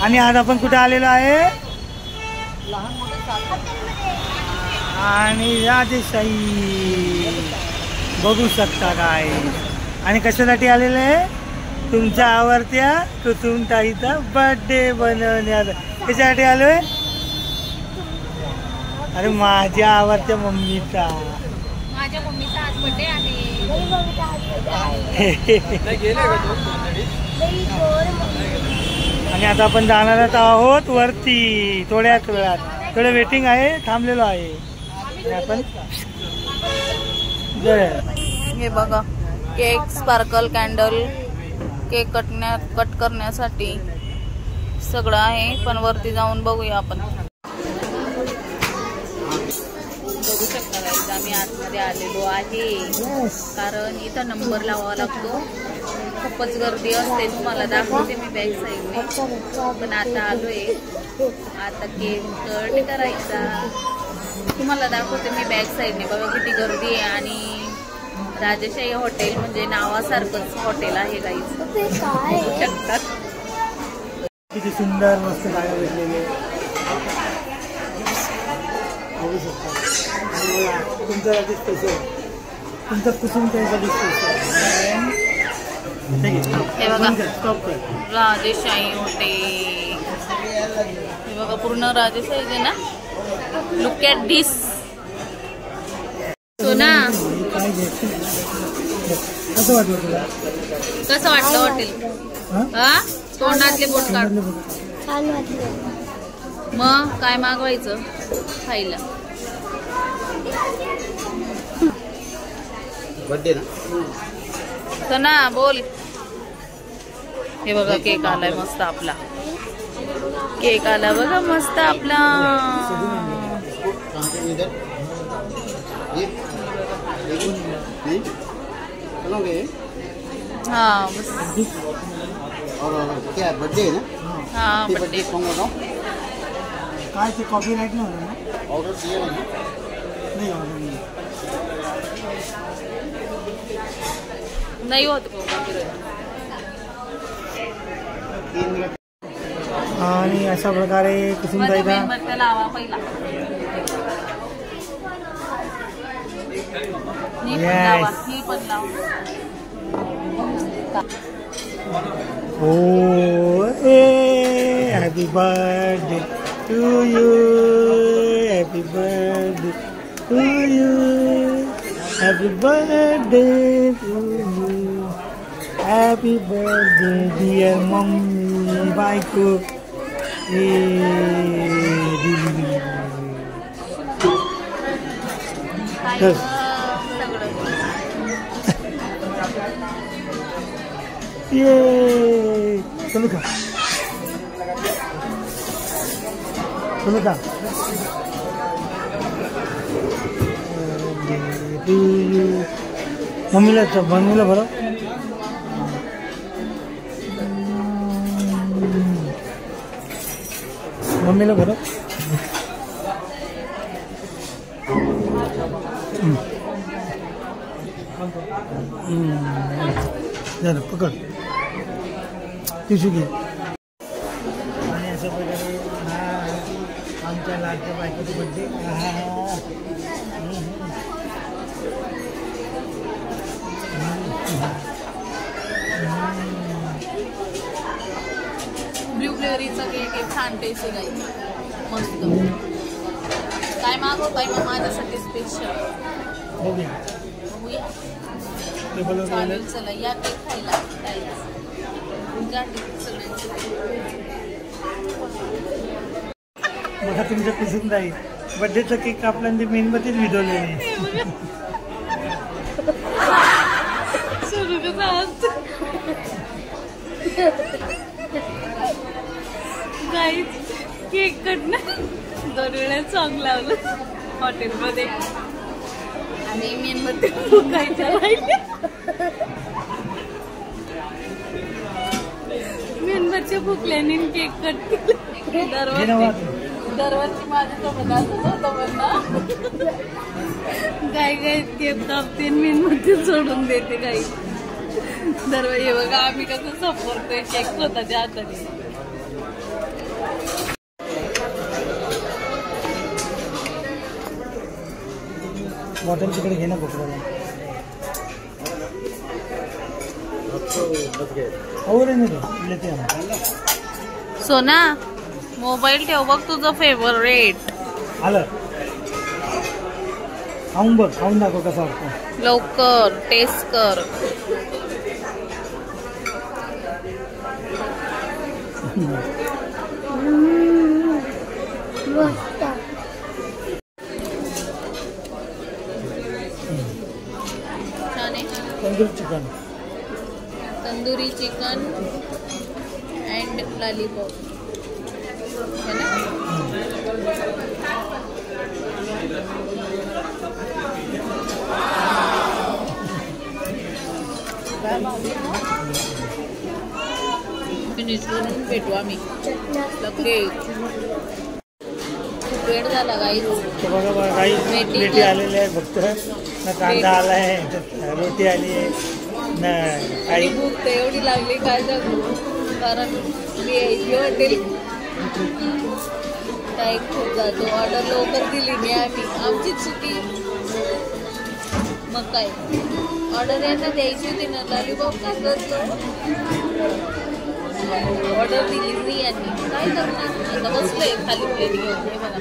आणि आज आपण कुठे आलेलो आहे आणि राजेशाही बघू शकता काय आणि कशासाठी आलेलं आहे तुमच्या आवडत्या कुसुमताईचा बर्थडे बनवण्यात त्याच्यासाठी आलोय अरे माझ्या आवडत्या मम्मीचा आज बर्थडे आहे आणि आता आपण जाणारच आहोत वरती थोड्याच वेळात थोडं वेटिंग आहे थांबलेलो आहे आपण हे बघा cake sparkle candle cake cut करण्यासाठी सगळं आहे पण वरती जाऊन बघूया आपण बघू शकता गाईज आम्ही आतमध्ये आलेलो आहे कारण इथं नंबर लावावा लागतो खूपच गर्दी असते तुम्हाला दाखवते मी बॅक साईडने पण आता आलोय आता केक कट करायचा तुम्हाला दाखवते मी बॅक साईडने बघा किती गर्दी आहे आणि राजेशाही हॉटेल म्हणजे नावासारखंच हॉटेल आहे गाईज बघू शकतात किती सुंदर मस्त जागा भेटलेली बघू शकता तुमच्यासाठी स्पेशल तुमचं कुसुमताईसाठी स्पेशल हे बघा राजेशाही हॉटेल हे बघा पूर्ण राजेशाही आहे ना लुक ॲट दिस सोना कसं वाटलं तुला कसं वाटलं हॉटेल हा तोंडातले बोट काढ मग काय मागवायचं खायला बर्थडे ना बोल हे बघा केक आलाय मस्त आपला केक आला बघा मस्त आपला हाँ बस और क्या बर्थडे है ना हाँ बर्थडे कौन बताओ काय ते कॉपीराइट नाही होणार ना ऑर्डर दिया है नाही ऑर्डर नहीं होत कॉपीराइट आणि अशा प्रकारे कुसुमताईचा लावा पहिला Oh, happy birthday to you, happy birthday to you, happy birthday to you, happy birthday dear mommy, बायको ये चलो का मम्मीला मम्मीला बरं मम्मीला बरं जरा पकड टिशू घे आणि अशा प्रकारे आमच्या लाडक्या बायकोची बर्थडे ब्लूबेरीचा केक एक छान टेस्ट आहे मस्त काय मागवताय मग माझ्यासाठी स्पेशल बघूया चालेल चला या केक खायला बघा तुमच्या कुसुमताई बर्थडेचा केक कापल्यानंतर मेणबत्तीच विझवलेली आहे केक कटणं 2 वेळा सॉंग लावलं हॉटेलमध्ये आणि मेणबत्ती फुकायच्या राहिल्या मेणबत्ती फुकल्याने केक कट केला दरवाजा दरवर्षी माझ्यासोबत असंच होतं पण ना गाई गाई केक कापते मी मध्ये सोडून देते गाई. दरवेळी बघा आम्ही कसं सफरतोय केक स्वतःच्या हाताने. बॉटल तिकडे घे ना कोपऱ्याला. सोना मोबाईल ठेव बघ तुझं फेवरेट. आलं खाऊन बघ, खाऊन दाखव कसा वाटतं. लवकर टेस्ट कर. छान आहे. तंदुरी चिकन अँड लॉलीपॉप है ना. फिनिश करून भेटू आम्ही लगेच. खूप वेळ झाला गाईज. बघा बघा गाई प्लेटी आलेले आहे. फक्त ना कांदा आला आहे, रोटी आली आहे ना काही. भूक एवढी लागली काय जगू. कारण मी यायची हॉटेल काय खूप जातो. ऑर्डर लवकर दिली नाही आम्ही, आमची चुकी. मग काय ऑर्डर यांना द्यायची होती ना. लॉलीपॉप काय करतो ऑर्डर दिली नाही यांनी. काय करणार आता. बसलोय खाली प्लेट घेऊन. हे बघा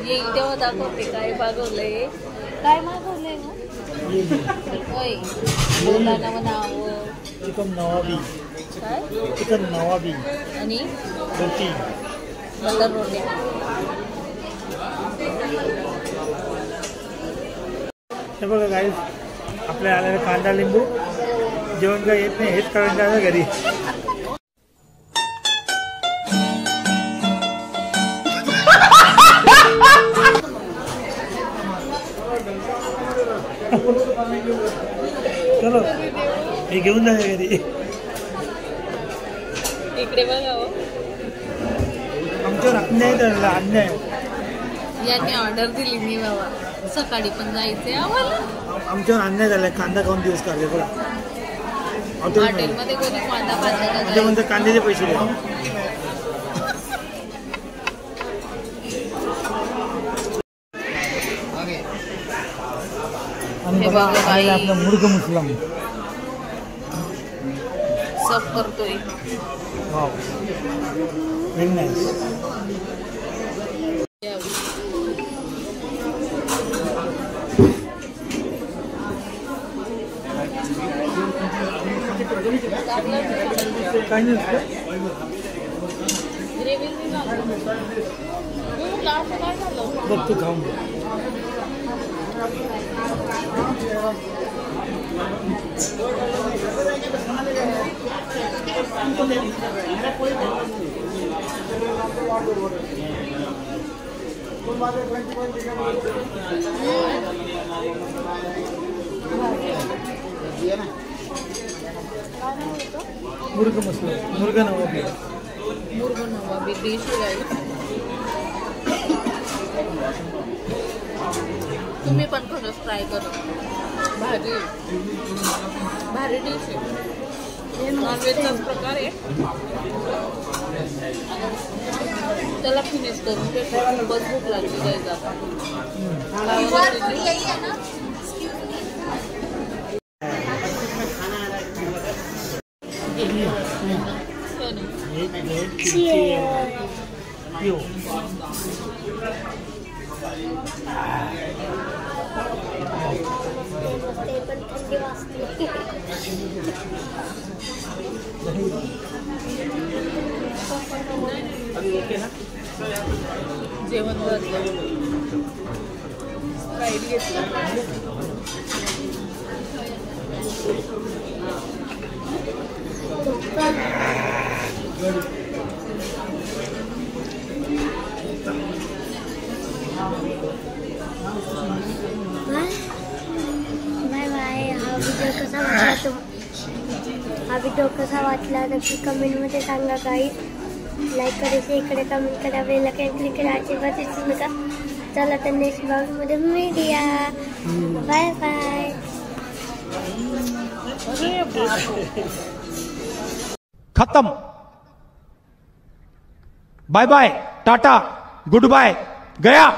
येईल तेव्हा दाखवते काय मागवलंय. काय मागवलंय होय बोला ना नाव. चिकन नवाबी. काय चिकन नवाबी आणि रोटी बटर रोटी. हे बघा गाईस आपल्या आलेलं कांदा लिंबू. जेवण काय येत नाही, हेच करून जायचं घरी. चलो हे घेऊन जाऊया घरी. इकडे बघा हो. आमच्यावर अन्याय झालेला, अन्याय. यांनी ऑर्डर दिली नाही बाबा. सकाळी पण जायचंय आम्हाला. आमच्यावर अन्याय झालाय. कांदा खाऊन दिवस काढले बघा. हॉटेलमध्ये कोणी कांदा खात ते म्हणतात कांद्याचे पैसे द्या. आणि बघा आपला मुर्ग मुसलम सब करतोय. Wow very nice. काय नाही बघ तू खाऊन घे. मुर्ग मसला मुर्ग नवाबी. मुर्ग नवाबी डिश आहे. तुम्ही पण खरंच ट्राय करा. भारी भारी डिश आहे. नॉनव्हेजचाच प्रकार आहे. त्याला फिनिश करून ते खूपच भूक लागली जायचं आता. जेवण घातलं. स्प्राईट घेतलं. हा व्हिडिओ कसा वाटला नक्की कमेंटमध्ये सांगा गाईज. लाईक करायचे, इकडे कमेंट करा, बेल आयकॉन क्लिक करा, अजिबात विसरू नका. चला तर नेक्स्ट ब्लॉगमध्ये भेटूया. Bye bye. खत्म. Bye bye, tata, goodbye, गया.